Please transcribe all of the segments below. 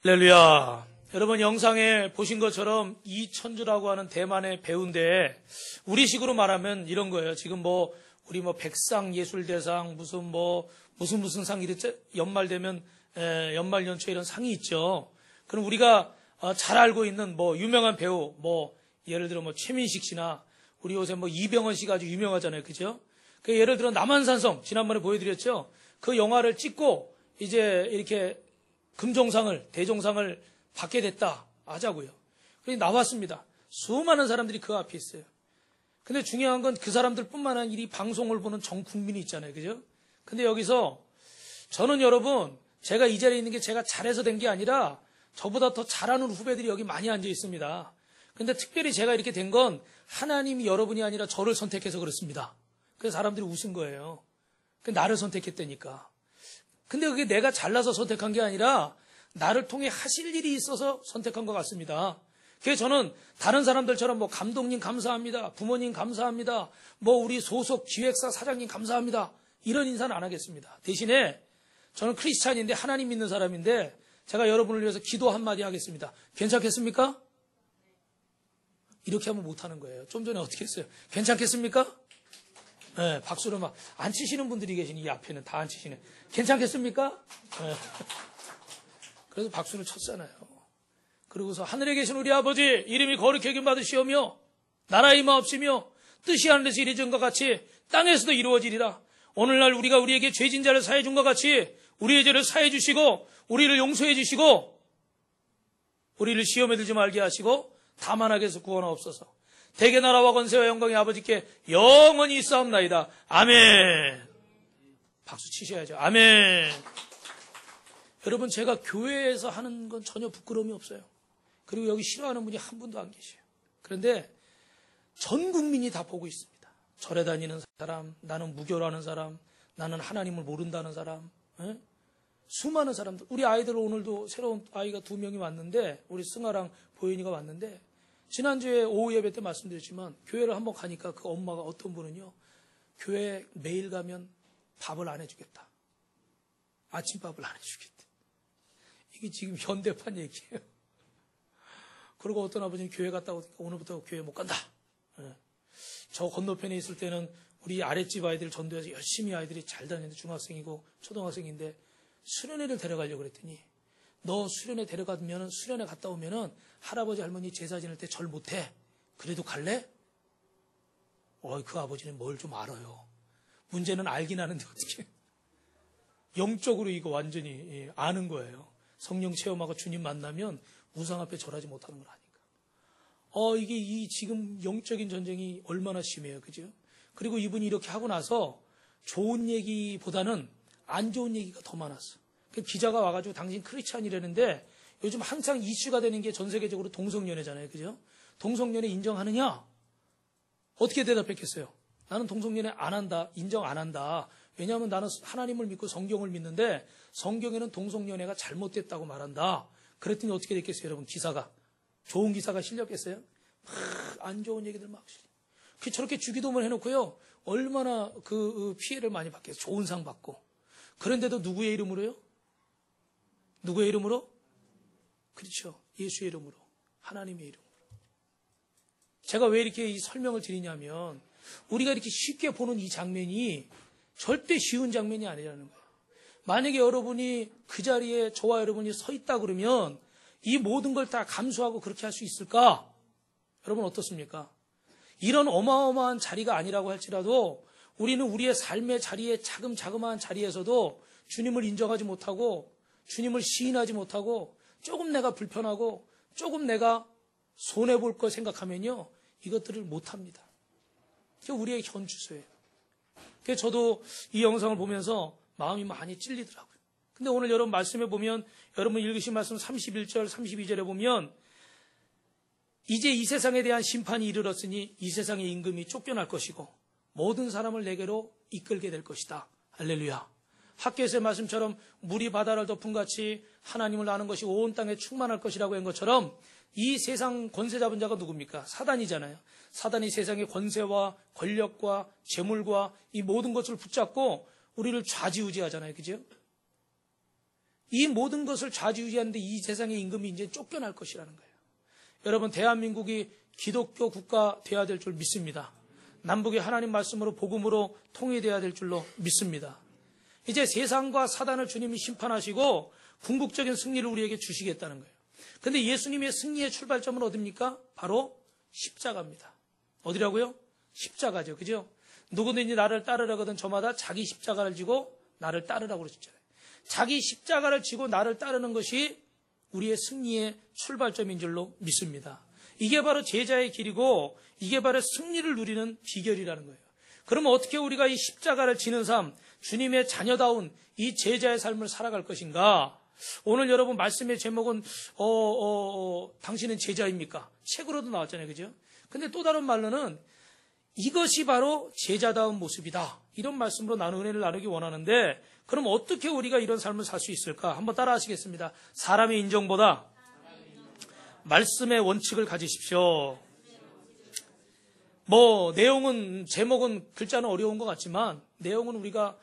할렐루야. 여러분 영상에 보신 것처럼 이천주라고 하는 대만의 배우인데 우리식으로 말하면 이런 거예요. 지금 우리 백상예술대상 무슨 상 이랬죠? 연말 되면 연말연초에 이런 상이 있죠. 그럼 우리가 잘 알고 있는 유명한 배우 예를 들어 최민식 씨나 우리 요새 이병헌 씨가 아주 유명하잖아요. 그죠? 그 예를 들어 남한산성 지난번에 보여드렸죠. 그 영화를 찍고 이제 이렇게 금종상을 대종상을 받게 됐다 하자고요. 그래서 나왔습니다. 수많은 사람들이 그 앞에 있어요. 근데 중요한 건 그 사람들뿐만 아니라 이 방송을 보는 전 국민이 있잖아요. 그죠? 근데 여기서 저는 여러분 제가 이 자리에 있는 게 제가 잘해서 된 게 아니라 저보다 더 잘하는 후배들이 여기 많이 앉아 있습니다. 근데 특별히 제가 이렇게 된 건 하나님이 여러분이 아니라 저를 선택해서 그렇습니다. 그래서 사람들이 웃은 거예요. 나를 선택했다니까. 근데 그게 내가 잘나서 선택한 게 아니라 나를 통해 하실 일이 있어서 선택한 것 같습니다. 그래서 저는 다른 사람들처럼 감독님 감사합니다. 부모님 감사합니다. 우리 소속 기획사 사장님 감사합니다. 이런 인사는 안 하겠습니다. 대신에 저는 크리스찬인데 하나님 믿는 사람인데 제가 여러분을 위해서 기도 한마디 하겠습니다. 괜찮겠습니까? 이렇게 하면 못하는 거예요. 좀 전에 어떻게 했어요? 괜찮겠습니까? 네, 박수를 안 치시는 분들이 계시니 이 앞에는 다 안 치시네. 괜찮겠습니까? 네. 그래서 박수를 쳤잖아요. 그러고서 하늘에 계신 우리 아버지 이름이 거룩히 여김 받으시오며 나라의 임하옵시며 뜻이 하늘에서 이루어진 것 같이 땅에서도 이루어지리라. 오늘날 우리가 우리에게 죄진 자를 사해 준 것 같이 우리의 죄를 사해 주시고 우리를 용서해 주시고 우리를 시험에 들지 말게 하시고 다만 악에서 구원하옵소서. 대개 나라와 권세와 영광이 아버지께 영원히 있사옵나이다. 아멘. 박수 치셔야죠. 아멘. 여러분 제가 교회에서 하는 건 전혀 부끄러움이 없어요. 그리고 여기 싫어하는 분이 한 분도 안 계셔요. 그런데 전 국민이 다 보고 있습니다. 절에 다니는 사람, 나는 무교라는 사람, 나는 하나님을 모른다는 사람, 수많은 사람들. 우리 아이들 오늘도 새로운 아이가 2명이 왔는데 우리 승아랑 보현이가 왔는데 지난주에 오후 예배 때 말씀드렸지만 교회를 한번 가니까 그 엄마가 어떤 분은요. 교회 매일 가면 밥을 안 해주겠다. 아침밥을 안 해주겠다. 이게 지금 현대판 얘기예요. 그리고 어떤 아버지는 교회 갔다 오니까 오늘부터 교회 못 간다. 저 건너편에 있을 때는 우리 아랫집 아이들 전도해서 열심히 아이들이 잘 다니는데 중학생이고 초등학생인데 수련회를 데려가려고 그랬더니 너 수련회 데려가면 수련회 갔다 오면은 할아버지 할머니 제사 지낼 때 절 못해. 그래도 갈래? 그 아버지는 뭘 좀 알아요. 문제는 알긴 아는데 어떻게 영적으로 이거 완전히 아는 거예요. 성령 체험하고 주님 만나면 우상 앞에 절하지 못하는 걸 아니까. 이게 이 지금 영적인 전쟁이 얼마나 심해요. 그죠? 그리고 이분이 이렇게 하고 나서 좋은 얘기보다는 안 좋은 얘기가 더 많았어. 기자가 와가지고 당신 크리스찬이라는데 요즘 항상 이슈가 되는 게 전 세계적으로 동성연애잖아요. 그죠? 동성연애 인정하느냐? 어떻게 대답했겠어요? 나는 동성연애 안 한다. 인정 안 한다. 왜냐하면 나는 하나님을 믿고 성경을 믿는데 성경에는 동성연애가 잘못됐다고 말한다. 그랬더니 어떻게 됐겠어요, 여러분? 기사가. 좋은 기사가 실렸겠어요? 안 좋은 얘기들 막 실려. 저렇게 주기도문 해놓고요. 얼마나 그 피해를 많이 받겠어요. 좋은 상 받고. 그런데도 누구의 이름으로요? 누구의 이름으로? 그렇죠. 예수의 이름으로. 하나님의 이름으로. 제가 왜 이렇게 이 설명을 드리냐면 우리가 이렇게 쉽게 보는 이 장면이 절대 쉬운 장면이 아니라는 거예요. 만약에 여러분이 그 자리에 저와 여러분이 서 있다 그러면 이 모든 걸 다 감수하고 그렇게 할 수 있을까? 여러분 어떻습니까? 이런 어마어마한 자리가 아니라고 할지라도 우리는 우리의 삶의 자리에 자그마한 자리에서도 주님을 인정하지 못하고 주님을 시인하지 못하고 조금 내가 불편하고 조금 내가 손해볼 거 생각하면요. 이것들을 못합니다. 그게 우리의 현주소예요. 그래서 저도 이 영상을 보면서 마음이 많이 찔리더라고요. 근데 오늘 여러분 말씀에 보면 여러분 읽으신 말씀 31절 32절에 보면 이제 이 세상에 대한 심판이 이르렀으니 이 세상의 임금이 쫓겨날 것이고 모든 사람을 내게로 이끌게 될 것이다. 할렐루야. 학교에서의 말씀처럼 물이 바다를 덮은 같이 하나님을 아는 것이 온 땅에 충만할 것이라고 한 것처럼 이 세상 권세 잡은 자가 누굽니까? 사단이잖아요. 사단이 세상의 권세와 권력과 재물과 이 모든 것을 붙잡고 우리를 좌지우지하잖아요. 그죠? 이 모든 것을 좌지우지하는데 이 세상의 임금이 이제 쫓겨날 것이라는 거예요. 여러분, 대한민국이 기독교 국가 돼야 될 줄 믿습니다. 남북이 하나님 말씀으로 복음으로 통일돼야 될 줄로 믿습니다. 이제 세상과 사단을 주님이 심판하시고 궁극적인 승리를 우리에게 주시겠다는 거예요. 그런데 예수님의 승리의 출발점은 어디입니까? 바로 십자가입니다. 어디라고요? 십자가죠. 그죠? 누구든지 나를 따르려거든 저마다 자기 십자가를 지고 나를 따르라고 그러셨잖아요. 자기 십자가를 지고 나를 따르는 것이 우리의 승리의 출발점인 줄로 믿습니다. 이게 바로 제자의 길이고 이게 바로 승리를 누리는 비결이라는 거예요. 그러면 어떻게 우리가 이 십자가를 지는 삶, 주님의 자녀다운 이 제자의 삶을 살아갈 것인가? 오늘 여러분 말씀의 제목은 당신은 제자입니까? 책으로도 나왔잖아요. 그죠? 근데 또 다른 말로는 이것이 바로 제자다운 모습이다. 이런 말씀으로 나는 은혜를 나누기 원하는데 그럼 어떻게 우리가 이런 삶을 살 수 있을까? 한번 따라 하시겠습니다. 사람의 인정보다 말씀의 원칙을 가지십시오. 내용은, 제목은, 글자는 어려운 것 같지만 내용은 우리가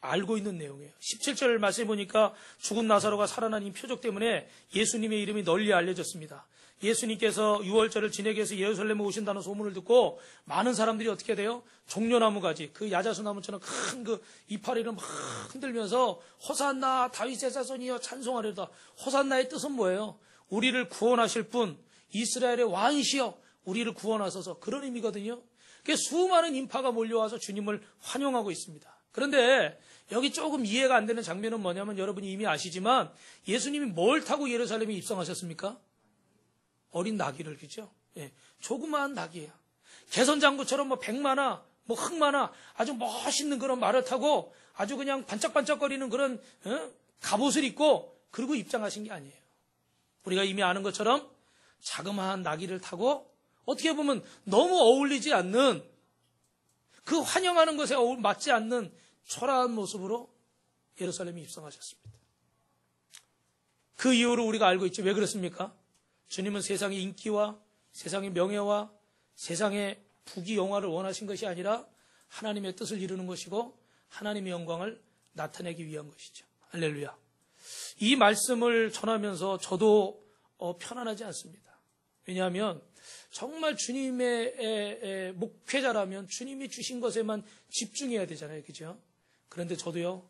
알고 있는 내용이에요. 17절 말씀해 보니까 죽은 나사로가 살아난 이 표적 때문에 예수님의 이름이 널리 알려졌습니다. 예수님께서 유월절을 지내기 위해서 예루살렘에 오신다는 소문을 듣고 많은 사람들이 어떻게 돼요? 종려나무 가지, 그 야자수 나무처럼 큰 그 이파리를 막 흔들면서 호산나 다윗의 자손이여 찬송하려다. 호산나의 뜻은 뭐예요? 우리를 구원하실 분, 이스라엘의 왕이시여 우리를 구원하소서, 그런 의미거든요. 수많은 인파가 몰려와서 주님을 환영하고 있습니다. 그런데 여기 조금 이해가 안 되는 장면은 뭐냐면 여러분이 이미 아시지만 예수님이 뭘 타고 예루살렘에 입성하셨습니까? 어린 나귀를, 그죠? 예, 조그마한 나귀예요. 개선장구처럼 백마나 흑마나 아주 멋있는 그런 말을 타고 아주 그냥 반짝반짝거리는 그런 갑옷을 입고 그리고 입장하신 게 아니에요. 우리가 이미 아는 것처럼 자그마한 나귀를 타고 어떻게 보면 너무 어울리지 않는, 그 환영하는 것에 맞지 않는 초라한 모습으로 예루살렘에 입성하셨습니다. 그 이유로 우리가 알고 있죠. 왜 그렇습니까? 주님은 세상의 인기와 세상의 명예와 세상의 부귀영화를 원하신 것이 아니라 하나님의 뜻을 이루는 것이고 하나님의 영광을 나타내기 위한 것이죠. 할렐루야. 이 말씀을 전하면서 저도 편안하지 않습니다. 왜냐하면 정말 주님의 목회자라면 주님이 주신 것에만 집중해야 되잖아요. 그죠? 그런데 저도요,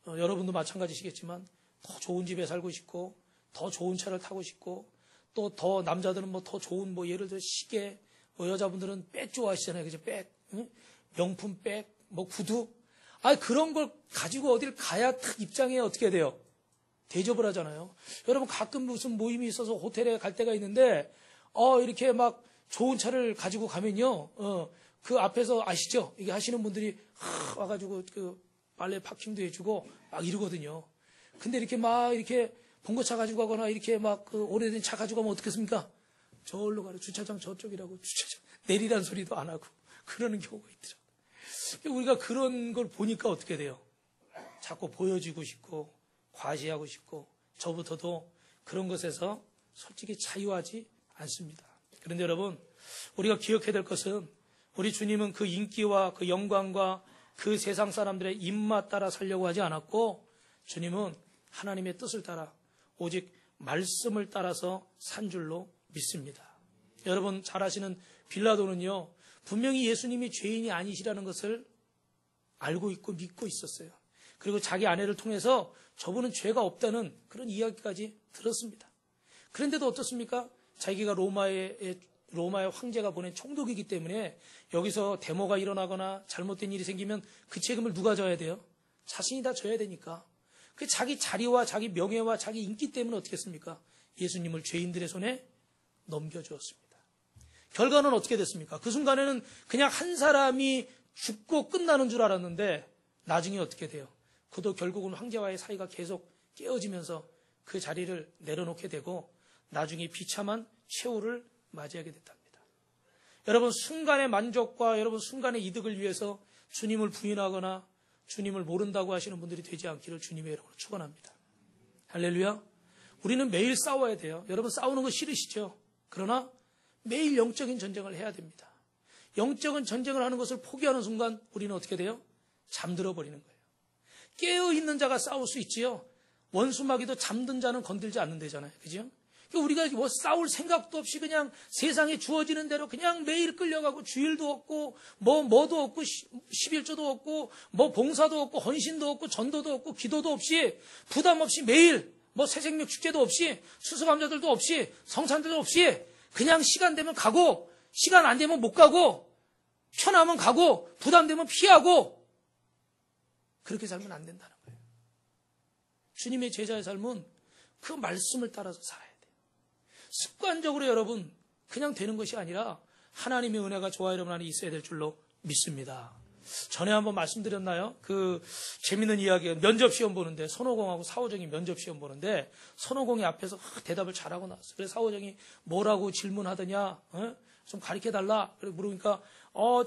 여러분도 마찬가지시겠지만 더 좋은 집에 살고 싶고 더 좋은 차를 타고 싶고 또 더 남자들은 더 좋은 예를 들어 시계, 여자분들은 백 좋아하시잖아요. 그죠? 백, 응? 명품 백, 구두. 그런 걸 가지고 어딜 가야 딱 입장에 어떻게 돼요? 대접을 하잖아요. 여러분 가끔 무슨 모임이 있어서 호텔에 갈 때가 있는데 이렇게 좋은 차를 가지고 가면요, 그 앞에서 아시죠? 이게 하시는 분들이 와가지고 그 발레 파킹도 해주고 이러거든요. 근데 이렇게 이렇게 봉고차 가지고 가거나 이렇게 그 오래된 차 가지고 가면 어떻겠습니까? 저기로 가라. 주차장 저쪽이라고 주차장 내리란 소리도 안 하고 그러는 경우가 있더라고요. 우리가 그런 걸 보니까 어떻게 돼요? 자꾸 보여주고 싶고 과시하고 싶고 저부터도 그런 것에서 솔직히 자유하지 않습니다. 그런데 여러분, 우리가 기억해야 될 것은 우리 주님은 그 인기와 그 영광과 그 세상 사람들의 입맛 따라 살려고 하지 않았고 주님은 하나님의 뜻을 따라 오직 말씀을 따라서 산 줄로 믿습니다. 여러분 잘 아시는 빌라도는요, 분명히 예수님이 죄인이 아니시라는 것을 알고 있고 믿고 있었어요. 그리고 자기 아내를 통해서 저분은 죄가 없다는 그런 이야기까지 들었습니다. 그런데도 어떻습니까? 자기가 로마의 황제가 보낸 총독이기 때문에 여기서 데모가 일어나거나 잘못된 일이 생기면 그 책임을 누가 져야 돼요? 자신이 다 져야 되니까. 그 자기 자리와 자기 명예와 자기 인기 때문에 어떻게 했습니까? 예수님을 죄인들의 손에 넘겨주었습니다. 결과는 어떻게 됐습니까? 그 순간에는 그냥 한 사람이 죽고 끝나는 줄 알았는데 나중에 어떻게 돼요? 그도 결국은 황제와의 사이가 계속 깨어지면서 그 자리를 내려놓게 되고 나중에 비참한 최후를 맞이하게 됐답니다. 여러분 순간의 만족과 여러분 순간의 이득을 위해서 주님을 부인하거나 주님을 모른다고 하시는 분들이 되지 않기를 주님의 이름으로 축원합니다. 할렐루야. 우리는 매일 싸워야 돼요. 여러분 싸우는 거 싫으시죠? 그러나 매일 영적인 전쟁을 해야 됩니다. 영적인 전쟁을 하는 것을 포기하는 순간 우리는 어떻게 돼요? 잠들어 버리는 거예요. 깨어있는 자가 싸울 수 있지요. 원수마귀도 잠든 자는 건들지 않는다잖아요. 그죠? 우리가 뭐 싸울 생각도 없이 그냥 세상에 주어지는 대로 그냥 매일 끌려가고 주일도 없고 뭐도 없고 11조도 없고 뭐 봉사도 없고 헌신도 없고 전도도 없고 기도도 없이 부담 없이 매일 뭐 새생명 축제도 없이 수수감자들도 없이 성찬들도 없이 그냥 시간 되면 가고 시간 안 되면 못 가고 편하면 가고 부담되면 피하고 그렇게 살면 안 된다는 거예요. 주님의 제자의 삶은 그 말씀을 따라서 살아야 돼요. 습관적으로 여러분 그냥 되는 것이 아니라 하나님의 은혜가 저와 여러분 안에 있어야 될 줄로 믿습니다. 전에 한번 말씀드렸나요? 그 재밌는 이야기가 면접시험 보는데 손오공하고 사오정이 면접시험 보는데 손오공이 앞에서 대답을 잘하고 나왔어요. 그래서 사오정이 뭐라고 질문하더냐? 좀 가르쳐달라. 그래 물으니까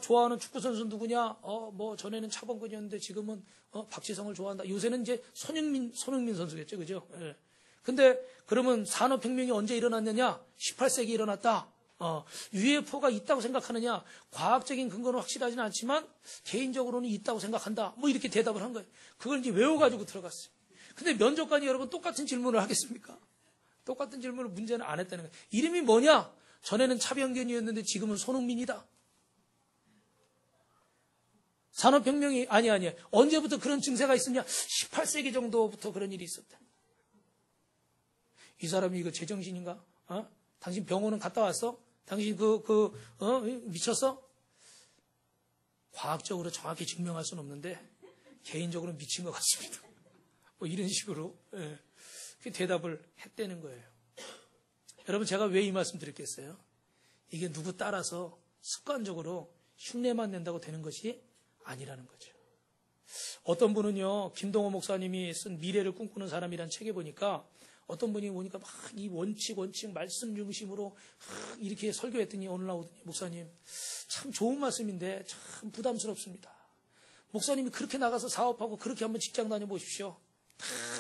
좋아하는 축구선수 누구냐? 뭐 전에는 차범근이었는데 지금은 박지성을 좋아한다. 요새는 이제 손흥민 선수겠죠. 그죠? 예. 근데 그러면 산업혁명이 언제 일어났느냐? 18세기 일어났다. UFO가 있다고 생각하느냐? 과학적인 근거는 확실하지는 않지만 개인적으로는 있다고 생각한다. 뭐 이렇게 대답을 한 거예요. 그걸 이제 외워가지고 들어갔어요. 근데 면접관이 여러분 똑같은 질문을 하겠습니까? 똑같은 질문을 문제는 안 했다는 거예요. 이름이 뭐냐? 전에는 차병견이었는데 지금은 손흥민이다. 산업혁명이 아니야. 언제부터 그런 증세가 있었냐? 18세기 정도부터 그런 일이 있었다. 이 사람이 이거 제정신인가? 당신 병원은 갔다 왔어? 당신 미쳤어? 과학적으로 정확히 증명할 수는 없는데 개인적으로 미친 것 같습니다. 뭐 이런 식으로 대답을 했다는 거예요. 여러분 제가 왜 이 말씀 드렸겠어요? 이게 누구 따라서 습관적으로 흉내만 낸다고 되는 것이 아니라는 거죠. 어떤 분은요, 김동호 목사님이 쓴 미래를 꿈꾸는 사람이라는 책에 보니까 어떤 분이 오니까 막 이 원칙 말씀 중심으로 이렇게 설교했더니 오늘 나오더니 목사님 참 좋은 말씀인데 참 부담스럽습니다. 목사님이 그렇게 나가서 사업하고 그렇게 한번 직장 다녀보십시오.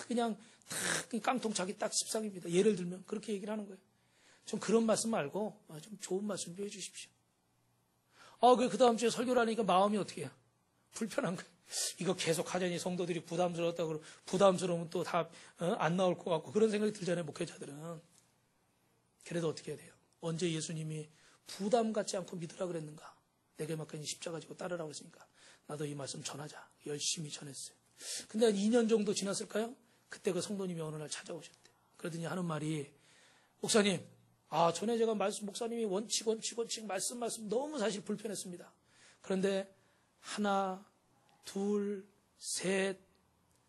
그냥 깡통 자기 딱 십상입니다. 예를 들면 그렇게 얘기를 하는 거예요. 좀 그런 말씀 말고 좀 좋은 말씀 좀 해주십시오. 그 다음 주에 설교를 하니까 마음이 어떻게 해요? 불편한 거예요. 이거 계속 하자니 성도들이 부담스러웠다고 부담스러우면 또 다 안 나올 것 같고 그런 생각이 들잖아요. 목회자들은. 그래도 어떻게 해야 돼요? 언제 예수님이 부담 갖지 않고 믿으라 그랬는가? 내게 맡긴 십자가 지고 따르라고 했으니까 나도 이 말씀 전하자. 열심히 전했어요. 근데 한 2년 정도 지났을까요? 그때 그 성도님이 어느 날 찾아오셨대요. 그러더니 하는 말이 목사님 전에 제가 목사님이 원칙 말씀 너무 사실 불편했습니다. 그런데 하나 둘, 셋,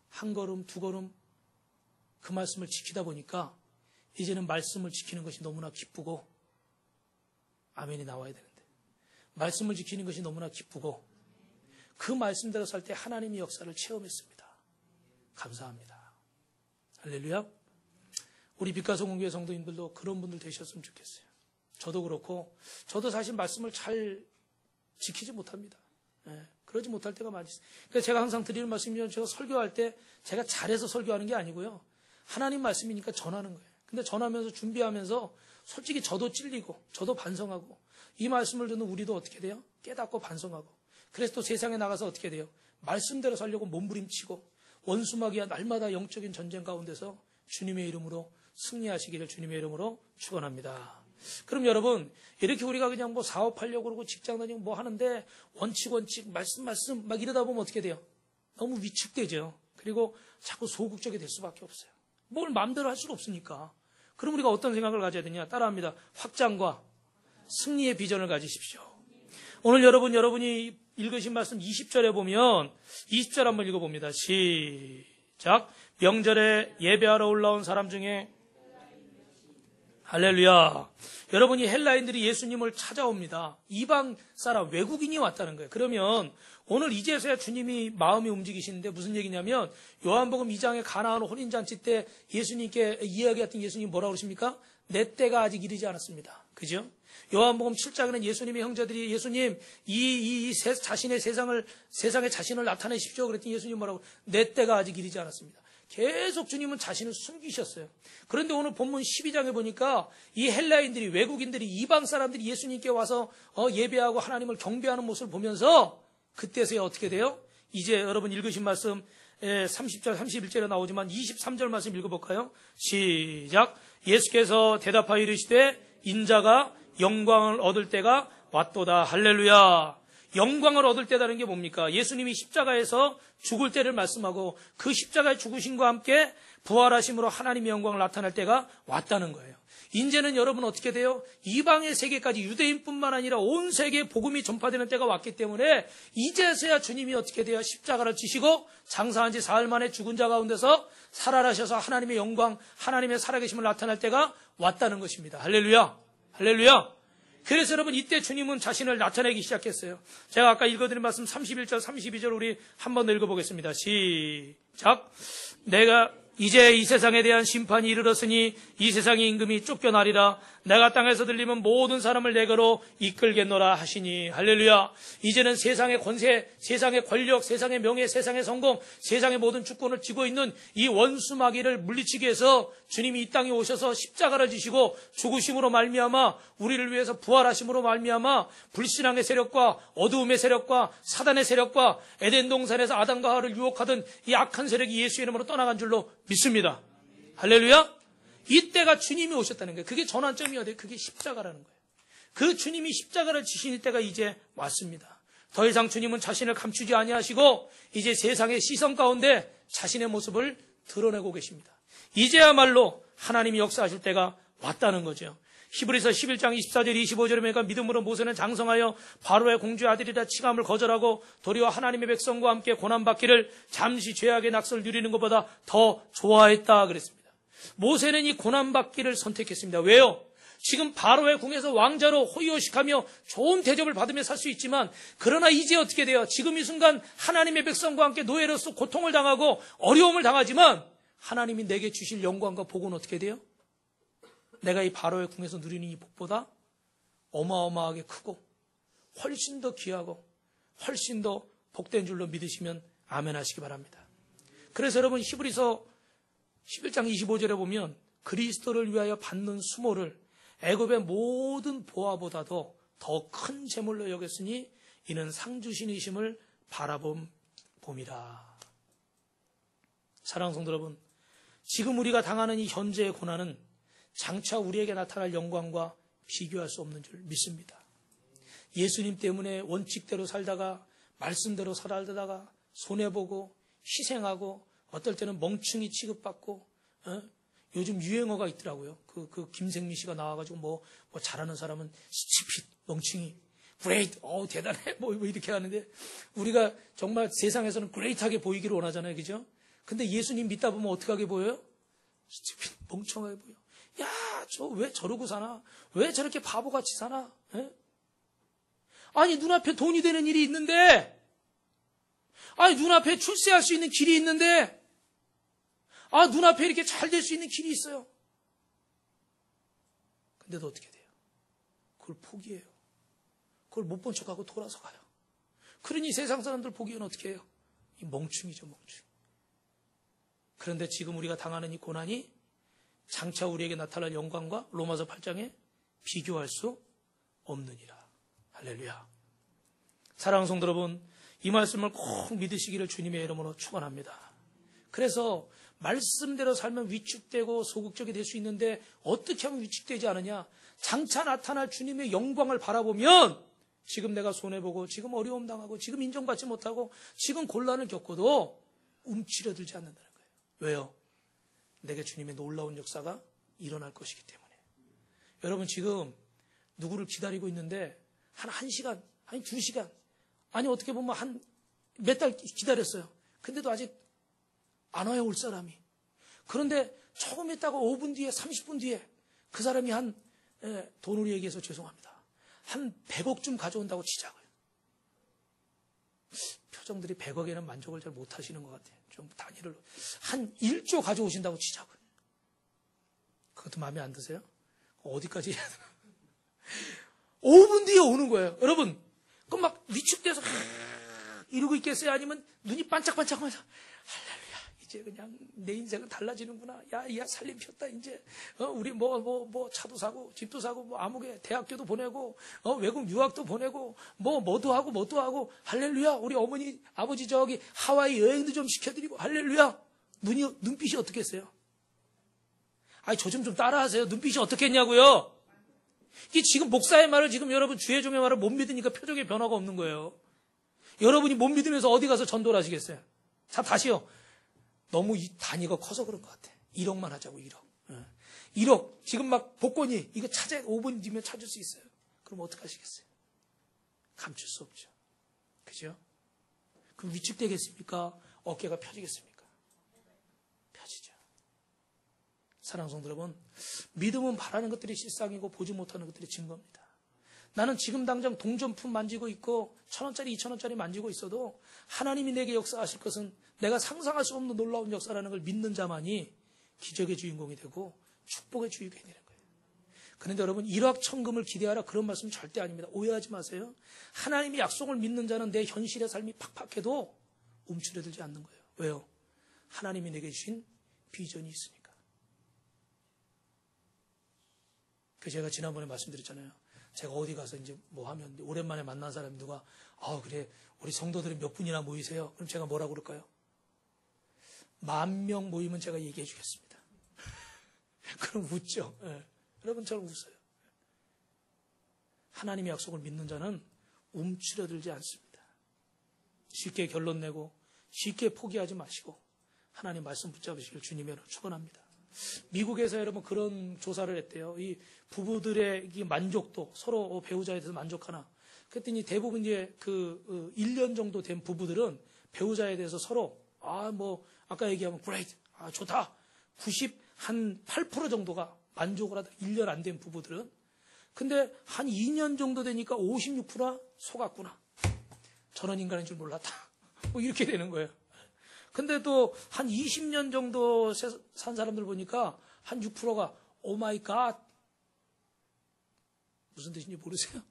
한 걸음, 두 걸음 그 말씀을 지키다 보니까 이제는 말씀을 지키는 것이 너무나 기쁘고 아멘이 나와야 되는데 말씀을 지키는 것이 너무나 기쁘고 그 말씀대로 살 때 하나님의 역사를 체험했습니다. 감사합니다. 할렐루야. 우리 빛가성공교회 성도님들도 그런 분들 되셨으면 좋겠어요. 저도 그렇고 저도 사실 말씀을 잘 지키지 못합니다. 그러지 못할 때가 많이 있어요. 그래서 제가 항상 드리는 말씀이면 제가 설교할 때 제가 잘해서 설교하는 게 아니고요. 하나님 말씀이니까 전하는 거예요. 근데 전하면서 준비하면서 솔직히 저도 찔리고 저도 반성하고 이 말씀을 듣는 우리도 어떻게 돼요? 깨닫고 반성하고 그래서 또 세상에 나가서 어떻게 돼요? 말씀대로 살려고 몸부림치고 원수마귀와 날마다 영적인 전쟁 가운데서 주님의 이름으로 승리하시기를 주님의 이름으로 축원합니다. 그럼 여러분 이렇게 우리가 그냥 뭐 사업하려고 그러고 직장 다니고 뭐 하는데 원칙 말씀 막 이러다 보면 어떻게 돼요? 너무 위축되죠. 그리고 자꾸 소극적이 될 수밖에 없어요. 뭘 마음대로 할 수가 없으니까. 그럼 우리가 어떤 생각을 가져야 되냐? 따라합니다. 확장과 승리의 비전을 가지십시오. 오늘 여러분이 읽으신 말씀 20절에 보면 20절 한번 읽어봅니다. 시작. 명절에 예배하러 올라온 사람 중에 할렐루야. 여러분이 헬라인들이 예수님을 찾아옵니다. 이방 사람, 외국인이 왔다는 거예요. 그러면 오늘 이제서야 주님이 마음이 움직이시는데 무슨 얘기냐면 요한복음 2장의 가나안 혼인잔치 때 예수님께 이야기했던 예수님이 뭐라고 그러십니까? 내 때가 아직 이르지 않았습니다. 그죠? 요한복음 7장에는 예수님의 형제들이 예수님 자신의 세상에 자신을 나타내십시오. 그랬더니 예수님 뭐라고? 내 때가 아직 이르지 않았습니다. 계속 주님은 자신을 숨기셨어요. 그런데 오늘 본문 12장에 보니까 이 헬라인들이 외국인들이 이방 사람들이 예수님께 와서 예배하고 하나님을 경배하는 모습을 보면서 그때서야 어떻게 돼요? 이제 여러분 읽으신 말씀 30절, 31절에 나오지만 23절 말씀 읽어볼까요? 시작. 예수께서 대답하여 이르시되 인자가 영광을 얻을 때가 왔도다. 할렐루야. 영광을 얻을 때라는 게 뭡니까? 예수님이 십자가에서 죽을 때를 말씀하고 그 십자가의 죽으심과 함께 부활하심으로 하나님의 영광을 나타낼 때가 왔다는 거예요. 이제는 여러분 어떻게 돼요? 이방의 세계까지 유대인뿐만 아니라 온 세계에 복음이 전파되는 때가 왔기 때문에 이제서야 주님이 어떻게 돼요? 십자가를 지시고 장사한 지 사흘 만에 죽은 자 가운데서 살아나셔서 하나님의 영광, 하나님의 살아계심을 나타낼 때가 왔다는 것입니다. 할렐루야. 할렐루야. 그래서 여러분 이때 주님은 자신을 나타내기 시작했어요. 제가 아까 읽어드린 말씀 31절, 32절 우리 한 번 더 읽어보겠습니다. 시작. 내가 이제 이 세상에 대한 심판이 이르렀으니 이 세상의 임금이 쫓겨나리라. 내가 땅에서 들리면 모든 사람을 내게로 이끌겠노라 하시니. 할렐루야. 이제는 세상의 권세, 세상의 권력, 세상의 명예, 세상의 성공, 세상의 모든 주권을 쥐고 있는 이 원수 마귀를 물리치기 위해서 주님이 이 땅에 오셔서 십자가를 지시고 죽으심으로 말미암아 우리를 위해서 부활하심으로 말미암아 불신앙의 세력과 어두움의 세력과 사단의 세력과 에덴 동산에서 아담과 하와를 유혹하던 이 악한 세력이 예수의 이름으로 떠나간 줄로 믿습니다. 할렐루야. 이때가 주님이 오셨다는 거예요. 그게 전환점이 어디예요? 그게 십자가라는 거예요. 그 주님이 십자가를 지신 때가 이제 왔습니다. 더 이상 주님은 자신을 감추지 아니하시고 이제 세상의 시선 가운데 자신의 모습을 드러내고 계십니다. 이제야말로 하나님이 역사하실 때가 왔다는 거죠. 히브리서 11장 24절 25절에 보니까 믿음으로 모세는 장성하여 바로의 공주의 아들이라 칭함을 거절하고 도리어 하나님의 백성과 함께 고난받기를 잠시 죄악의 낙서를 누리는 것보다 더 좋아했다 그랬습니다. 모세는 이 고난받기를 선택했습니다. 왜요? 지금 바로의 궁에서 왕자로 호의호식하며 좋은 대접을 받으며 살 수 있지만 그러나 이제 어떻게 돼요? 지금 이 순간 하나님의 백성과 함께 노예로서 고통을 당하고 어려움을 당하지만 하나님이 내게 주실 영광과 복은 어떻게 돼요? 내가 이 바로의 궁에서 누리는 이 복보다 어마어마하게 크고 훨씬 더 귀하고 훨씬 더 복된 줄로 믿으시면 아멘 하시기 바랍니다. 그래서 여러분 히브리서 11장 25절에 보면 그리스도를 위하여 받는 수모를 애굽의 모든 보화보다도 더 큰 재물로 여겼으니 이는 상 주신이심을 바라봄이라. 사랑하는 성도 여러분, 지금 우리가 당하는 이 현재의 고난은 장차 우리에게 나타날 영광과 비교할 수 없는 줄 믿습니다. 예수님 때문에 원칙대로 살다가 말씀대로 살다가 손해보고 희생하고 어떨 때는 멍충이 취급받고 요즘 유행어가 있더라고요. 그 김생미 씨가 나와가지고 뭐 잘하는 사람은 스티핏 멍충이 great 대단해 뭐 이렇게 하는데 우리가 정말 세상에서는 great하게 보이기를 원하잖아요, 그죠? 근데 예수님 믿다 보면 어떻게 보여요? 스티핏 멍청하게 보여. 야, 저 왜 저러고 사나? 왜 저렇게 바보같이 사나? 에? 아니 눈앞에 돈이 되는 일이 있는데, 아니 눈앞에 출세할 수 있는 길이 있는데, 눈앞에 이렇게 잘 될 수 있는 길이 있어요. 근데도 어떻게 돼요? 그걸 포기해요. 그걸 못 본 척하고 돌아서 가요. 그러니 세상 사람들 보기에는 어떻게 해요? 이 멍충이죠, 멍충. 그런데 지금 우리가 당하는 이 고난이 장차 우리에게 나타날 영광과 로마서 8장에 비교할 수 없느니라. 할렐루야. 사랑하는 성도 여러분, 이 말씀을 꼭 믿으시기를 주님의 이름으로 축원합니다. 그래서 말씀대로 살면 위축되고 소극적이 될 수 있는데 어떻게 하면 위축되지 않느냐? 장차 나타날 주님의 영광을 바라보면 지금 내가 손해보고 지금 어려움 당하고 지금 인정받지 못하고 지금 곤란을 겪어도 움츠려들지 않는다는 거예요. 왜요? 내게 주님의 놀라운 역사가 일어날 것이기 때문에. 여러분 지금 누구를 기다리고 있는데 한 1시간, 아니 2시간, 아니 어떻게 보면 한 몇 달 기다렸어요. 근데도 아직 안 와요, 올 사람이. 그런데 조금 있다가 5분 뒤에 30분 뒤에 그 사람이 돈으로 얘기해서 죄송합니다, 한 100억쯤 가져온다고 치자고요. 표정들이 100억에는 만족을 잘 못하시는 것 같아요. 좀 단위를 한 1조 가져오신다고 치자고요. 그것도 마음에 안 드세요? 어디까지 해야 되나? 5분 뒤에 오는 거예요. 여러분 그럼 막 위축돼서 이러고 있겠어요? 아니면 눈이 반짝반짝하면서 할렐루야 이제 그냥 내 인생은 달라지는구나. 야, 살림 폈다, 이제. 우리 차도 사고, 집도 사고, 아무개 대학교도 보내고, 외국 유학도 보내고, 뭐도 하고, 할렐루야. 우리 어머니, 아버지 저기 하와이 여행도 좀 시켜드리고, 할렐루야. 눈빛이 어떻겠어요? 아니, 저 좀 따라하세요. 눈빛이 어떻겠냐고요? 이 지금 목사의 말을 지금 여러분 주의 종의 말을 못 믿으니까 표정에 변화가 없는 거예요. 여러분이 못 믿으면서 어디 가서 전도를 하시겠어요? 자, 다시요. 너무 이 단위가 커서 그런 것 같아. 1억만 하자고, 1억. 1억. 지금 막 복권이 이거 5분 뒤면 찾을 수 있어요. 그럼 어떡하시겠어요? 감출 수 없죠. 그죠? 그럼 위축되겠습니까? 어깨가 펴지겠습니까? 펴지죠. 사랑하는 성도 여러분, 믿음은 바라는 것들이 실상이고 보지 못하는 것들이 증거입니다. 나는 지금 당장 동전품 만지고 있고 1,000원짜리, 2,000원짜리 만지고 있어도 하나님이 내게 역사하실 것은 내가 상상할 수 없는 놀라운 역사라는 걸 믿는 자만이 기적의 주인공이 되고 축복의 주인공이 되는 거예요. 그런데 여러분, 일확천금을 기대하라 그런 말씀 절대 아닙니다. 오해하지 마세요. 하나님이 약속을 믿는 자는 내 현실의 삶이 팍팍해도 움츠러들지 않는 거예요. 왜요? 하나님이 내게 주신 비전이 있으니까. 그 제가 지난번에 말씀드렸잖아요. 제가 어디 가서 이제 뭐 하면 오랜만에 만난 사람이 누가 그래 우리 성도들이 몇 분이나 모이세요? 그럼 제가 뭐라고 그럴까요? 10,000명 모이면 제가 얘기해 주겠습니다. 그럼 웃죠. 네. 여러분처럼 웃어요. 하나님의 약속을 믿는 자는 움츠러들지 않습니다. 쉽게 결론 내고 쉽게 포기하지 마시고 하나님 말씀 붙잡으시길 주님의 이름으로 축원합니다. 미국에서 여러분 그런 조사를 했대요. 이 부부들의 이 만족도, 서로 배우자에 대해서 만족하나. 그랬더니 대부분 이제 1년 정도 된 부부들은 배우자에 대해서 서로 아까 얘기하면 great, 좋다. 98% 정도가 만족을 하다. 1년 안 된 부부들은. 근데 한 2년 정도 되니까 56%가 속았구나. 저런 인간인 줄 몰랐다. 이렇게 되는 거예요. 근데 또 한 20년 정도 산 사람들 보니까 한 6%가 오 마이 갓. 무슨 뜻인지 모르세요?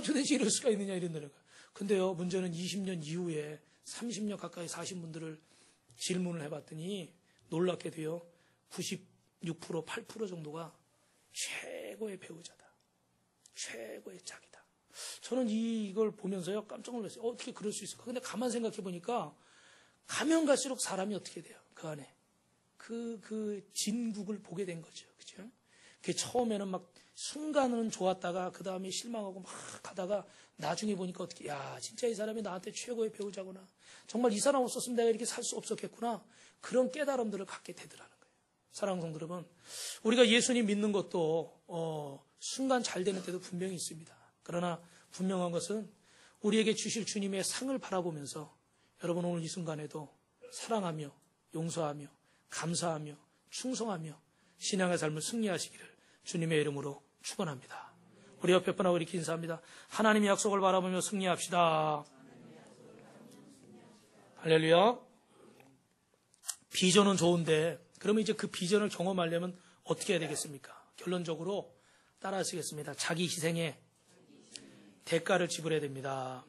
도대체 이럴 수가 있느냐 이런 거예요. 근데요, 문제는 20년 이후에 30년 가까이 사신 분들을 질문을 해봤더니 놀랍게도요, 96%, 8% 정도가 최고의 배우자다. 최고의 짝이다. 저는 이걸 보면서요, 깜짝 놀랐어요. 어떻게 그럴 수 있을까? 근데 가만 생각해 보니까 가면 갈수록 사람이 어떻게 돼요? 그 안에. 그 진국을 보게 된 거죠. 그죠? 그 처음에는 막 순간은 좋았다가 그 다음에 실망하고 막 가다가 나중에 보니까 어떻게, 진짜 이 사람이 나한테 최고의 배우자구나. 정말 이 사람 없었으면 내가 이렇게 살 수 없었겠구나. 그런 깨달음들을 갖게 되더라는 거예요. 사랑하는 성도 여러분, 우리가 예수님 믿는 것도 순간 잘 되는 때도 분명히 있습니다. 그러나 분명한 것은 우리에게 주실 주님의 상을 바라보면서 여러분 오늘 이 순간에도 사랑하며 용서하며 감사하며 충성하며 신앙의 삶을 승리하시기를 주님의 이름으로 축원합니다. 우리 옆에 분하고 이렇게 인사합니다. 하나님의 약속을 바라보며 승리합시다. 할렐루야. 비전은 좋은데 그러면 이제 그 비전을 경험하려면 어떻게 해야 되겠습니까? 결론적으로 따라하시겠습니다. 자기 희생에 대가를 지불해야 됩니다.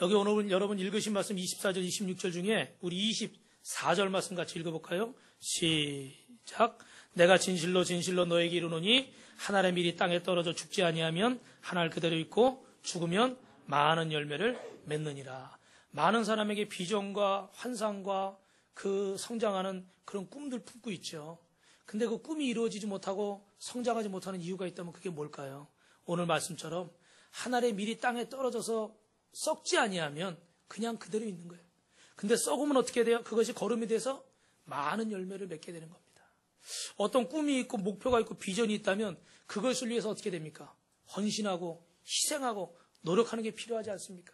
여기 오늘 여러분 읽으신 말씀 24절, 26절 중에 우리 24절 말씀 같이 읽어볼까요? 시작. 내가 진실로 진실로 너에게 이르노니 한 알의 밀이 땅에 떨어져 죽지 아니하면 한 알 그대로 있고 죽으면 많은 열매를 맺느니라. 많은 사람에게 비전과 환상과 그 성장하는 그런 꿈들 품고 있죠. 근데 그 꿈이 이루어지지 못하고 성장하지 못하는 이유가 있다면 그게 뭘까요? 오늘 말씀처럼 한 알의 밀이 땅에 떨어져서 썩지 아니하면 그냥 그대로 있는 거예요. 근데 썩으면 어떻게 돼요? 그것이 거름이 돼서 많은 열매를 맺게 되는 겁니다. 어떤 꿈이 있고 목표가 있고 비전이 있다면 그것을 위해서 어떻게 됩니까? 헌신하고 희생하고 노력하는 게 필요하지 않습니까?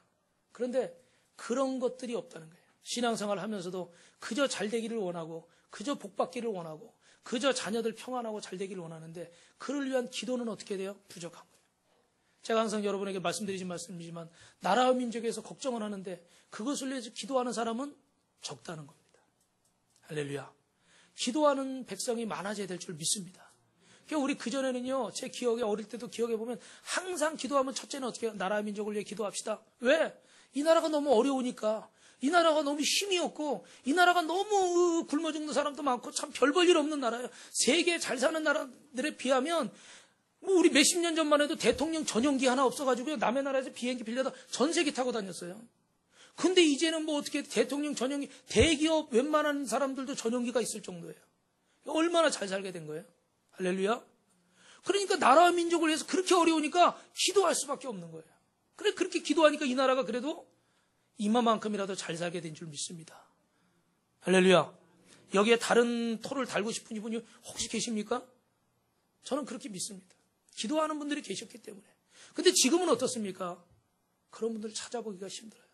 그런데 그런 것들이 없다는 거예요. 신앙생활을 하면서도 그저 잘 되기를 원하고 그저 복 받기를 원하고 그저 자녀들 평안하고 잘 되기를 원하는데 그를 위한 기도는 어떻게 돼요? 부족한 거예요. 제가 항상 여러분에게 말씀드리진 말씀이지만 나라와 민족에서 걱정을 하는데 그것을 위해서 기도하는 사람은 적다는 겁니다. 할렐루야. 기도하는 백성이 많아져야 될 줄 믿습니다. 그러니까 우리 그전에는요, 제 기억에 어릴 때도 기억해 보면 항상 기도하면 첫째는 어떻게 해요? 나라와 민족을 위해 기도합시다. 왜? 이 나라가 너무 어려우니까. 이 나라가 너무 힘이 없고 이 나라가 너무 굶어 죽는 사람도 많고 참 별 볼 일 없는 나라예요. 세계 잘 사는 나라들에 비하면 뭐 우리 몇십 년 전만 해도 대통령 전용기 하나 없어가지고요. 남의 나라에서 비행기 빌려다 전세기 타고 다녔어요. 근데 이제는 뭐 어떻게 대통령 전용기, 대기업 웬만한 사람들도 전용기가 있을 정도예요. 얼마나 잘 살게 된 거예요. 할렐루야. 그러니까 나라와 민족을 위해서 그렇게 어려우니까 기도할 수밖에 없는 거예요. 그래 그렇게 기도하니까 이 나라가 그래도 이마만큼이라도 잘 살게 된 줄 믿습니다. 할렐루야. 여기에 다른 토를 달고 싶은 분이 혹시 계십니까? 저는 그렇게 믿습니다. 기도하는 분들이 계셨기 때문에. 근데 지금은 어떻습니까? 그런 분들을 찾아보기가 힘들어요.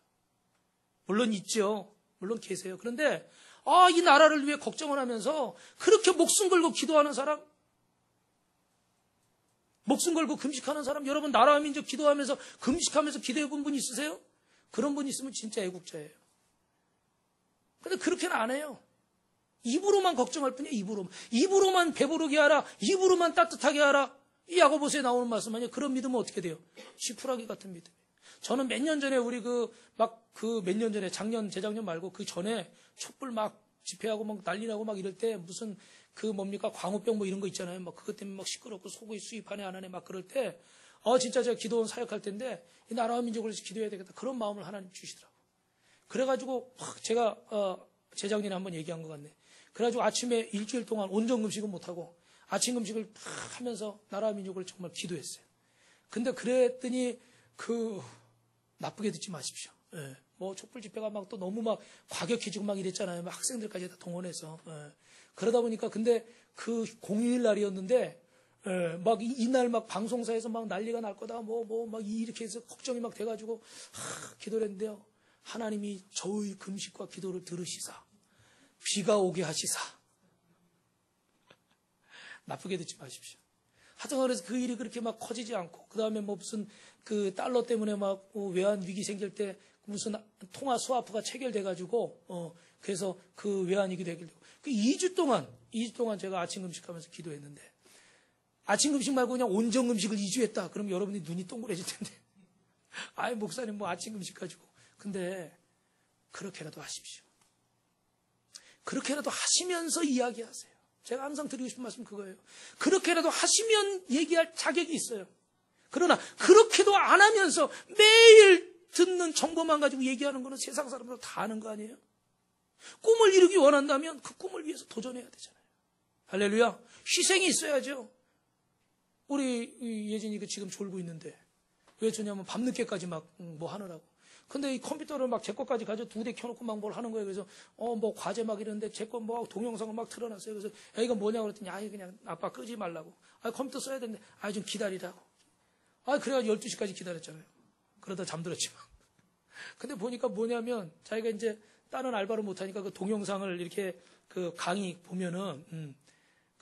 물론 있죠. 물론 계세요. 그런데 이 나라를 위해 걱정을 하면서 그렇게 목숨 걸고 기도하는 사람, 목숨 걸고 금식하는 사람, 여러분 나라와 민족 기도하면서 금식하면서 기도해 본 분 있으세요? 그런 분 있으면 진짜 애국자예요. 근데 그렇게는 안 해요. 입으로만 걱정할 뿐이에요. 입으로만 배부르게 하라. 입으로만 따뜻하게 하라. 이 야고보서에 나오는 말씀 아니에요. 그런 믿음은 어떻게 돼요? 지푸라기 같은 믿음. 저는 몇 년 전에 우리 몇 년 전에 재작년 말고 그 전에 촛불 막 집회하고 막 난리 나고 막 이럴 때 무슨 광우병 뭐 이런 거 있잖아요. 막 그것 때문에 막 시끄럽고 속의 수입하네 안 하네 막 그럴 때 진짜 제가 기도원 사역할 텐데 이 나라와 민족을 위해서 기도해야 되겠다. 그런 마음을 하나님 주시더라고요. 그래가지고 제가 재작년에 한번 얘기한 것 같네. 그래가지고 아침에 일주일 동안 온전 금식은 못하고 아침 금식을 하면서 나라와 민족을 정말 기도했어요. 근데 그랬더니 나쁘게 듣지 마십시오. 예. 뭐 촛불 집회가 막 또 너무 막 과격해지고 막 이랬잖아요. 막 학생들까지 다 동원해서. 예. 그러다 보니까 근데 그 공휴일 날이었는데 막 이날 막 방송사에서 막 난리가 날 거다 막 이렇게 해서 걱정이 막 돼가지고 기도를 했는데요. 하나님이 저의 금식과 기도를 들으시사 비가 오게 하시사. 나쁘게 듣지 마십시오. 하여튼 그래서 그 일이 그렇게 막 커지지 않고 그 다음에 뭐 무슨 달러 때문에 막 외환 위기 생길 때 무슨 통화 스와프가 체결돼가지고 그래서 그 외환 위기도 해결되고 2주 동안 제가 아침 금식하면서 기도했는데 아침 금식 말고 그냥 온전 금식을 2주 했다. 그럼 여러분이 눈이 동그래질 텐데 아이 목사님 뭐 아침 금식 가지고. 근데 그렇게라도 하십시오. 그렇게라도 하시면서 이야기하세요. 제가 항상 드리고 싶은 말씀 그거예요. 그렇게라도 하시면 얘기할 자격이 있어요. 그러나 그렇게도 안 하면서 매일 듣는 정보만 가지고 얘기하는 거는 세상 사람들 다 아는 거 아니에요? 꿈을 이루기 원한다면 그 꿈을 위해서 도전해야 되잖아요. 할렐루야. 희생이 있어야죠. 우리 예진이가 지금 졸고 있는데 왜 저냐면 밤늦게까지 막 뭐 하느라고. 근데 이 컴퓨터를 막 제 것까지 가지고 2대 켜놓고 막 뭘 하는 거예요. 그래서 뭐 과제 막 이러는데 제 거 뭐 동영상을 막 틀어놨어요. 그래서 이거 뭐냐고 그랬더니 그냥 아빠 끄지 말라고. 컴퓨터 써야 되는데 좀 기다리라고. 그래가지고 12시까지 기다렸잖아요. 그러다 잠들었지만. 근데 보니까 뭐냐면 자기가 이제 다른 알바를 못하니까 그 동영상을 이렇게 그 강의 보면은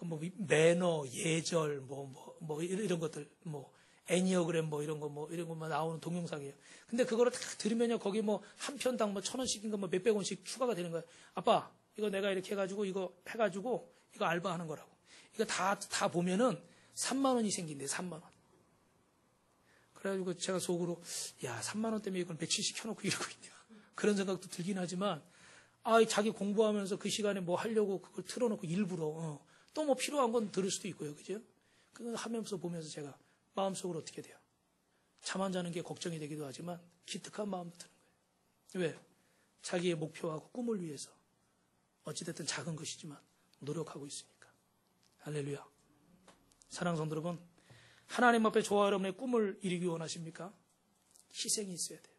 뭐 매너, 예절, 뭐 이런 것들 뭐 애니어그램 뭐 이런 것만 나오는 동영상이에요. 근데 그거를 다 들으면요 거기 뭐 한 편당 뭐 1,000원씩인가 뭐 몇백 원씩 추가가 되는 거예요. 아빠 이거 내가 이렇게 해가지고 이거 알바하는 거라고. 이거 다 보면은 3만 원이 생긴대. 3만 원. 그래가지고 제가 속으로 3만 원 때문에 이걸 며칠씩 켜놓고 이러고 있냐 그런 생각도 들긴 하지만 자기 공부하면서 그 시간에 뭐 하려고 그걸 틀어놓고 일부러 또 뭐 필요한 건 들을 수도 있고요. 그죠? 그걸 하면서 보면서 제가 마음속으로 어떻게 돼요? 잠 안 자는 게 걱정이 되기도 하지만 기특한 마음도 드는 거예요. 왜? 자기의 목표하고 꿈을 위해서 어찌됐든 작은 것이지만 노력하고 있으니까. 할렐루야. 사랑하는 성도 여러분, 하나님 앞에 저와 여러분의 꿈을 이루기 원하십니까? 희생이 있어야 돼요.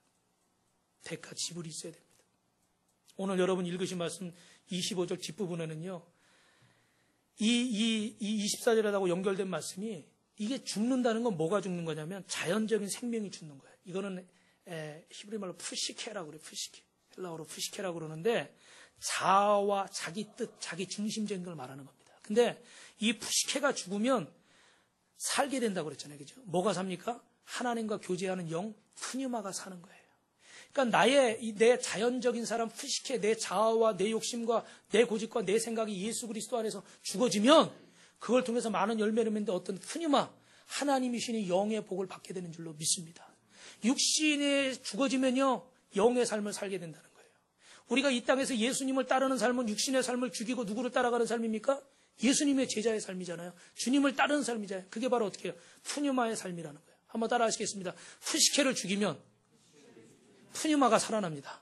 대가 지불이 있어야 됩니다. 오늘 여러분 읽으신 말씀 25절 뒷부분에는요. 이 24절하고 연결된 말씀이 이게 죽는다는 건 뭐가 죽는 거냐면 자연적인 생명이 죽는 거예요. 이거는 히브리 말로 푸시케라고 그래요. 푸시케. 헬라어로 푸시케라고 그러는데 자아와 자기 뜻, 자기 중심적인 걸 말하는 겁니다. 근데 이 푸시케가 죽으면 살게 된다고 그랬잖아요. 그죠? 뭐가 삽니까? 하나님과 교제하는 영, 푸뉴마가 사는 거예요. 그러니까 내 자연적인 사람 푸시케, 내 자아와 내 욕심과 내 고집과 내 생각이 예수 그리스도 안에서 죽어지면 그걸 통해서 많은 열매를 맺는데 어떤 푸뉴마, 하나님이시니 영의 복을 받게 되는 줄로 믿습니다. 육신에 죽어지면요, 영의 삶을 살게 된다는 거예요. 우리가 이 땅에서 예수님을 따르는 삶은 육신의 삶을 죽이고 누구를 따라가는 삶입니까? 예수님의 제자의 삶이잖아요. 주님을 따르는 삶이잖아요. 그게 바로 어떻게 해요? 푸뉴마의 삶이라는 거예요. 한번 따라 하시겠습니다. 푸시케를 죽이면 푸뉴마가 살아납니다.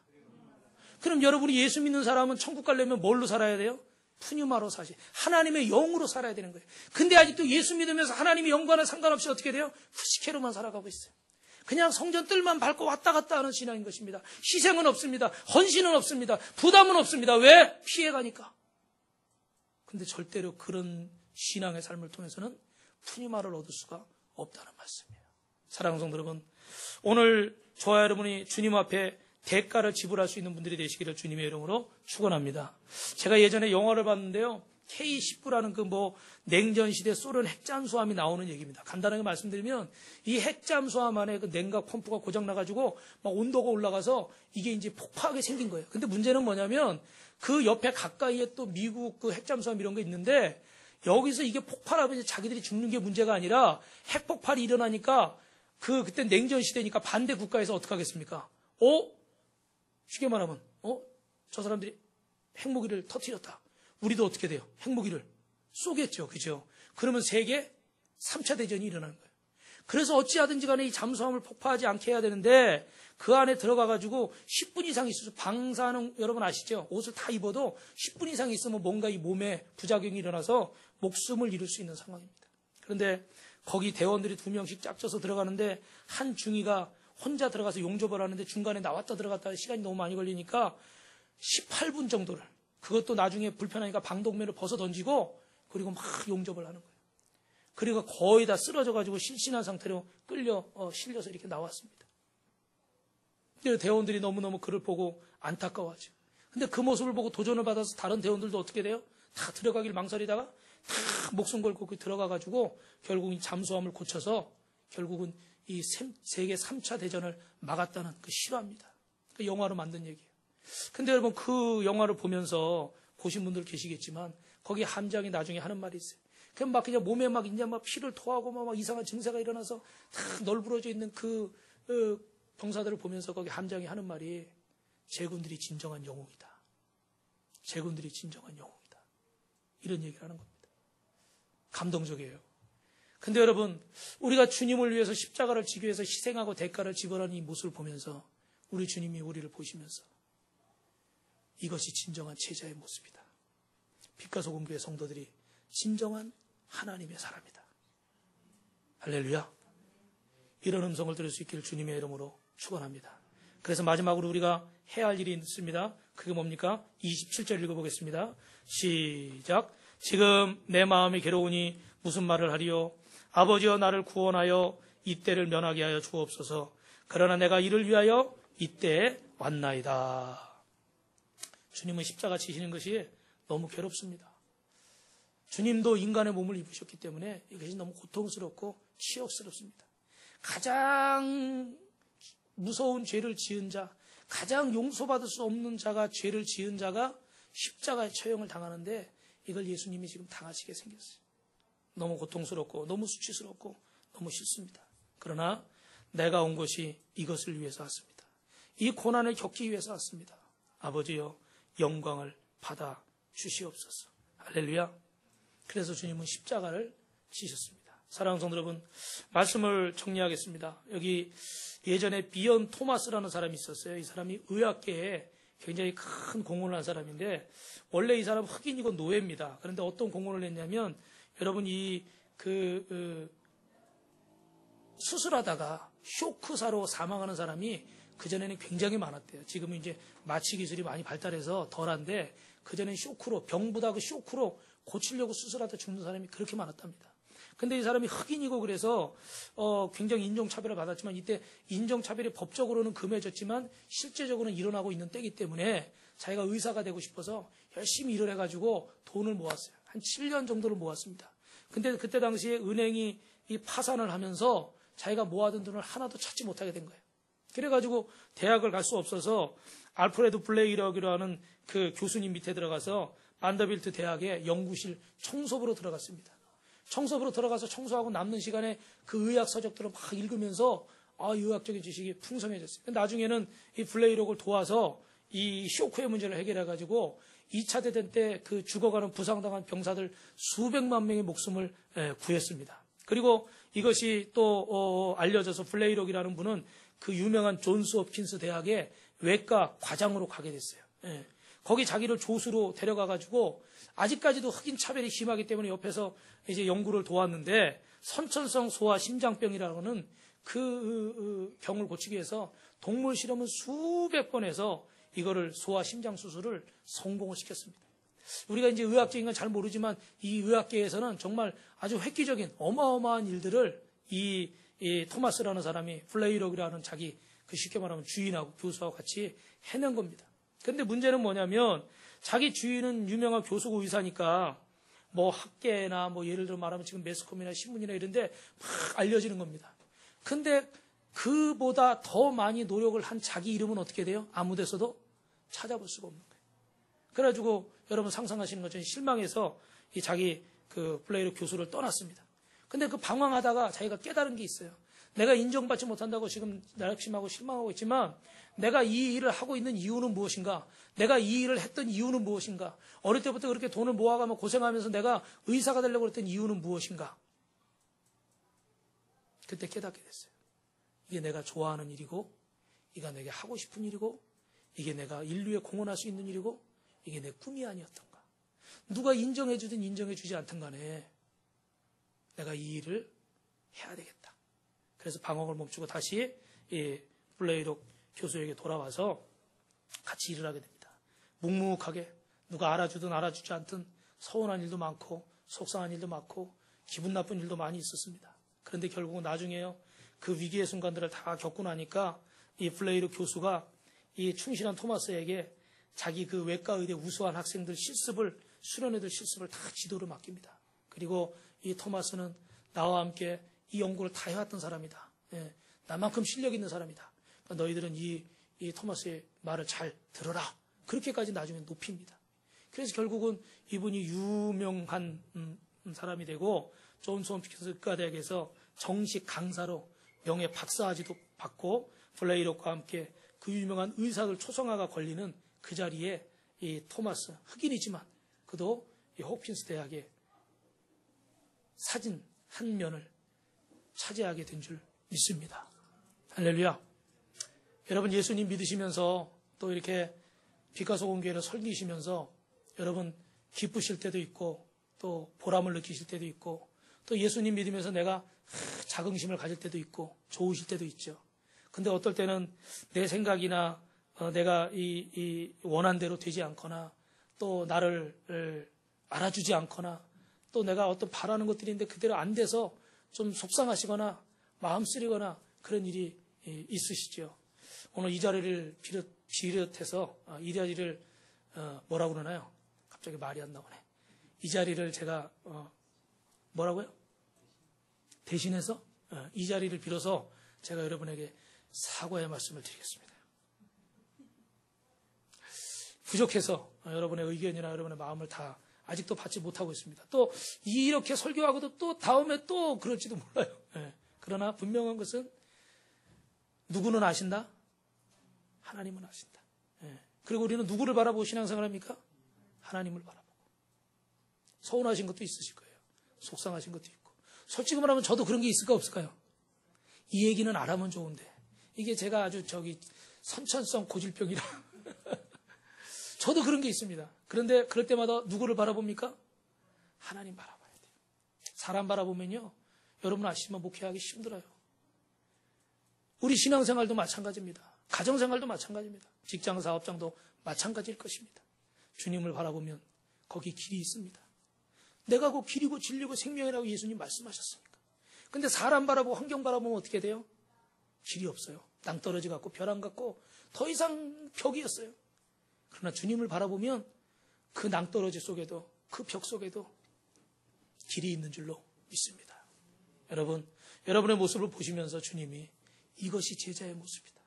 그럼 여러분이 예수 믿는 사람은 천국 가려면 뭘로 살아야 돼요? 푸뉴마로 사시. 하나님의 영으로 살아야 되는 거예요. 근데 아직도 예수 믿으면서 하나님의 영과는 상관없이 어떻게 돼요? 푸시케로만 살아가고 있어요. 그냥 성전 뜰만 밟고 왔다 갔다 하는 신앙인 것입니다. 희생은 없습니다. 헌신은 없습니다. 부담은 없습니다. 왜? 피해가니까. 근데 절대로 그런 신앙의 삶을 통해서는 푸뉴마를 얻을 수가 없다는 말씀이에요. 사랑하는 성도 여러분, 오늘 저와 여러분이 주님 앞에 대가를 지불할 수 있는 분들이 되시기를 주님의 이름으로 축원합니다. 제가 예전에 영화를 봤는데요. K-19라는 냉전시대 소련 핵잠수함이 나오는 얘기입니다. 간단하게 말씀드리면 이 핵잠수함 안에 그 냉각 펌프가 고장나가지고 막 온도가 올라가서 이게 이제 폭파하게 생긴 거예요. 근데 문제는 뭐냐면 그 옆에 가까이에 또 미국 그 핵잠수함 이런 거 있는데 여기서 이게 폭발하면 이제 자기들이 죽는 게 문제가 아니라 핵폭발이 일어나니까 그때 냉전시대니까 반대 국가에서 어떻게 하겠습니까? 쉽게 말하면, 저 사람들이 핵무기를 터뜨렸다. 우리도 어떻게 돼요? 핵무기를 쏘겠죠. 그죠? 그러면 세계 3차 대전이 일어나는 거예요. 그래서 어찌하든지 간에 이 잠수함을 폭파하지 않게 해야 되는데 그 안에 들어가가지고 10분 이상 있어서 방사능 여러분 아시죠? 옷을 다 입어도 10분 이상 있으면 뭔가 이 몸에 부작용이 일어나서 목숨을 잃을 수 있는 상황입니다. 그런데 거기 대원들이 2명씩 짝져서 들어가는데 한 중위가 혼자 들어가서 용접을 하는데 중간에 나왔다 들어갔다 시간이 너무 많이 걸리니까 18분 정도를 그것도 나중에 불편하니까 방독면을 벗어 던지고 그리고 막 용접을 하는 거예요. 그리고 거의 다 쓰러져가지고 실신한 상태로 실려서 이렇게 나왔습니다. 근데 대원들이 너무너무 그를 보고 안타까워하죠. 근데 그 모습을 보고 도전을 받아서 다른 대원들도 어떻게 돼요? 다 들어가길 망설이다가 다 목숨 걸고 들어가가지고 결국은 잠수함을 고쳐서 결국은 이 세계 3차 대전을 막았다는 그 실화입니다. 그 영화로 만든 얘기예요. 근데 여러분 그 영화를 보면서 보신 분들 계시겠지만 거기 함장이 나중에 하는 말이 있어요. 그럼 막 그냥 몸에 막 이제 막 피를 토하고 막 이상한 증세가 일어나서 다 널브러져 있는 그 병사들을 보면서 거기 함장이 하는 말이 제군들이 진정한 영웅이다. 제군들이 진정한 영웅이다. 이런 얘기를 하는 겁니다. 감동적이에요. 근데 여러분 우리가 주님을 위해서 십자가를 지기 위해서 희생하고 대가를 지불하는 이 모습을 보면서 우리 주님이 우리를 보시면서 이것이 진정한 제자의 모습이다. 빛과 소금 교회 성도들이 진정한 하나님의 사람이다. 할렐루야. 이런 음성을 들을 수 있기를 주님의 이름으로 축원합니다. 그래서 마지막으로 우리가 해야 할 일이 있습니다. 그게 뭡니까? 27절 읽어보겠습니다. 시작. 지금 내 마음이 괴로우니 무슨 말을 하리요? 아버지여 나를 구원하여 이때를 면하게 하여 주옵소서. 그러나 내가 이를 위하여 이때에 왔나이다. 주님은 십자가 지시는 것이 너무 괴롭습니다. 주님도 인간의 몸을 입으셨기 때문에 이것이 너무 고통스럽고 치욕스럽습니다. 가장 무서운 죄를 지은 자, 가장 용서받을 수 없는 자가 죄를 지은 자가 십자가의 처형을 당하는데 이걸 예수님이 지금 당하시게 생겼어요. 너무 고통스럽고 너무 수치스럽고 너무 싫습니다. 그러나 내가 온 것이 이것을 위해서 왔습니다. 이 고난을 겪기 위해서 왔습니다. 아버지여 영광을 받아 주시옵소서. 할렐루야. 그래서 주님은 십자가를 지셨습니다. 사랑하는 성도 여러분, 말씀을 정리하겠습니다. 여기 예전에 비언 토마스라는 사람이 있었어요. 이 사람이 의학계에 굉장히 큰 공헌을 한 사람인데 원래 이 사람은 흑인이고 노예입니다. 그런데 어떤 공헌을 했냐면 여러분 수술하다가 쇼크사로 사망하는 사람이 그전에는 굉장히 많았대요. 지금은 이제 마취 기술이 많이 발달해서 덜한데 그전에는 쇼크로 병보다 그 쇼크로 고치려고 수술하다 죽는 사람이 그렇게 많았답니다. 근데 이 사람이 흑인이고 그래서 굉장히 인종차별을 받았지만 이때 인종차별이 법적으로는 금해졌지만 실제적으로는 일어나고 있는 때이기 때문에 자기가 의사가 되고 싶어서 열심히 일을 해가지고 돈을 모았어요. 한 7년 정도를 모았습니다. 근데 그때 당시에 은행이 이 파산을 하면서 자기가 모아둔 돈을 하나도 찾지 못하게 된 거예요. 그래가지고 대학을 갈 수 없어서 알프레드 블레이럭이라는 그 교수님 밑에 들어가서 반더빌트 대학의 연구실 청소부로 들어갔습니다. 청소부로 들어가서 청소하고 남는 시간에 그 의학 서적들을 막 읽으면서 의학적인 지식이 풍성해졌어요. 나중에는 이 블레이럭을 도와서 이 쇼크의 문제를 해결해가지고 2차 대전 때 그 죽어가는 부상당한 병사들 수백만 명의 목숨을 구했습니다. 그리고 이것이 또 알려져서 블레이록이라는 분은 그 유명한 존스 홉킨스 대학의 외과 과장으로 가게 됐어요. 거기 자기를 조수로 데려가가지고 아직까지도 흑인 차별이 심하기 때문에 옆에서 이제 연구를 도왔는데 선천성 소아 심장병이라는 그 병을 고치기 위해서 동물 실험은 수백 번 해서 이거를 소아 심장 수술을 성공을 시켰습니다. 우리가 이제 의학적인 건 잘 모르지만 이 의학계에서는 정말 아주 획기적인 어마어마한 일들을 이 토마스라는 사람이 블레이록이라는 자기 그 쉽게 말하면 주인하고 교수하고 같이 해낸 겁니다. 그런데 문제는 뭐냐면 자기 주인은 유명한 교수고 의사니까 뭐 학계나 뭐 예를 들어 말하면 지금 매스컴이나 신문이나 이런데 막 알려지는 겁니다. 근데 그보다 더 많이 노력을 한 자기 이름은 어떻게 돼요? 아무 데서도 찾아볼 수가 없는 거예요. 그래가지고 여러분 상상하시는 것처럼 실망해서 이 자기 그 블레이록 교수를 떠났습니다. 근데 그 방황하다가 자기가 깨달은 게 있어요. 내가 인정받지 못한다고 지금 낙심하고 실망하고 있지만 내가 이 일을 하고 있는 이유는 무엇인가? 내가 이 일을 했던 이유는 무엇인가? 어릴 때부터 그렇게 돈을 모아가며 고생하면서 내가 의사가 되려고 했던 이유는 무엇인가? 그때 깨닫게 됐어요. 이게 내가 좋아하는 일이고 이게 내가 하고 싶은 일이고 이게 내가 인류에 공헌할 수 있는 일이고 이게 내 꿈이 아니었던가. 누가 인정해주든 인정해주지 않든 간에 내가 이 일을 해야 되겠다. 그래서 방황을 멈추고 다시 이 블레이록 교수에게 돌아와서 같이 일을 하게 됩니다. 묵묵하게 누가 알아주든 알아주지 않든 서운한 일도 많고 속상한 일도 많고 기분 나쁜 일도 많이 있었습니다. 그런데 결국은 나중에요. 그 위기의 순간들을 다 겪고 나니까 이 블레이록 교수가 이 충실한 토마스에게 자기 그 외과의대 우수한 학생들 실습을 수련회들 실습을 다 지도를 맡깁니다. 그리고 이 토마스는 나와 함께 이 연구를 다 해왔던 사람이다. 나만큼 실력 있는 사람이다. 그러니까 너희들은 이 토마스의 말을 잘 들어라. 그렇게까지 나중에 높입니다. 그래서 결국은 이분이 유명한 사람이 되고 존스 홉킨스 의과대학에서 정식 강사로 명예 박사학위도 받고 블레이록과 함께 그 유명한 의사들 초성화가 걸리는 그 자리에 이 토마스 흑인이지만 그도 이 홉킨스 대학의 사진 한 면을 차지하게 된 줄 믿습니다. 할렐루야. 여러분 예수님 믿으시면서 또 이렇게 빛과소금교회를 섬기시면서 여러분 기쁘실 때도 있고 또 보람을 느끼실 때도 있고 또 예수님 믿으면서 내가 자긍심을 가질 때도 있고 좋으실 때도 있죠. 근데 어떨 때는 내 생각이나 내가 이 원한대로 되지 않거나 또 나를 알아주지 않거나 또 내가 어떤 바라는 것들이 있는데 그대로 안 돼서 좀 속상하시거나 마음 쓰리거나 그런 일이 있으시죠. 오늘 이 자리를 비롯해서 이 자리를 뭐라고 그러나요? 갑자기 말이 안 나오네. 이 자리를 제가 뭐라고요? 대신해서 이 자리를 빌어서 제가 여러분에게 사과의 말씀을 드리겠습니다. 부족해서 여러분의 의견이나 여러분의 마음을 다 아직도 받지 못하고 있습니다. 또 이렇게 설교하고도 또 다음에 또 그럴지도 몰라요. 그러나 분명한 것은 누구는 아신다? 하나님은 아신다. 그리고 우리는 누구를 바라보고 신앙생활 합니까? 하나님을 바라보고. 서운하신 것도 있으실 거예요. 속상하신 것도 있고. 솔직히 말하면 저도 그런 게 있을까 없을까요? 이 얘기는 안 하면 좋은데 이게 제가 아주 선천성 고질병이라 저도 그런 게 있습니다. 그런데 그럴 때마다 누구를 바라봅니까? 하나님 바라봐야 돼요. 사람 바라보면요 여러분 아시지만 목회하기 힘들어요. 우리 신앙생활도 마찬가지입니다. 가정생활도 마찬가지입니다. 직장 사업장도 마찬가지일 것입니다. 주님을 바라보면 거기 길이 있습니다. 내가 그 길이고 진리고 생명이라고 예수님 말씀하셨으니까. 근데 사람 바라보고 환경 바라보면 어떻게 돼요? 길이 없어요. 낭떠러지 같고 벼랑 같고 더 이상 벽이었어요. 그러나 주님을 바라보면 그 낭떠러지 속에도 그 벽 속에도 길이 있는 줄로 믿습니다. 여러분, 여러분의 모습을 보시면서 주님이 이것이 제자의 모습이다.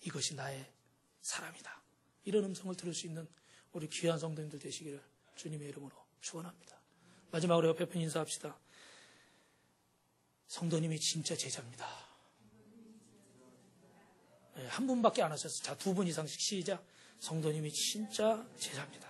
이것이 나의 사람이다. 이런 음성을 들을 수 있는 우리 귀한 성도님들 되시기를 주님의 이름으로 축원합니다. 마지막으로 옆에 분 인사합시다. 성도님이 진짜 제자입니다. 한 분밖에 안 하셨어요. 자, 2분 이상씩 시작. 성도님이 진짜 제자입니다.